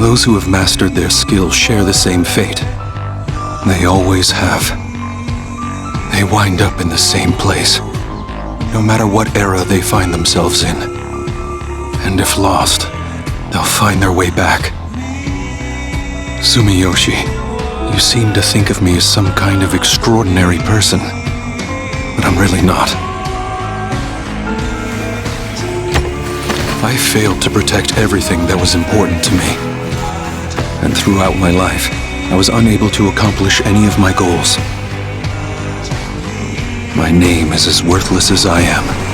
Those who have mastered their skill share the same fate. They always have. They wind up in the same place, no matter what era they find themselves in. And if lost, they'll find their way back. Sumiyoshi, you seem to think of me as some kind of extraordinary person, but I'm really not. I failed to protect everything that was important to me. And throughout my life, I was unable to accomplish any of my goals. My name is as worthless as I am.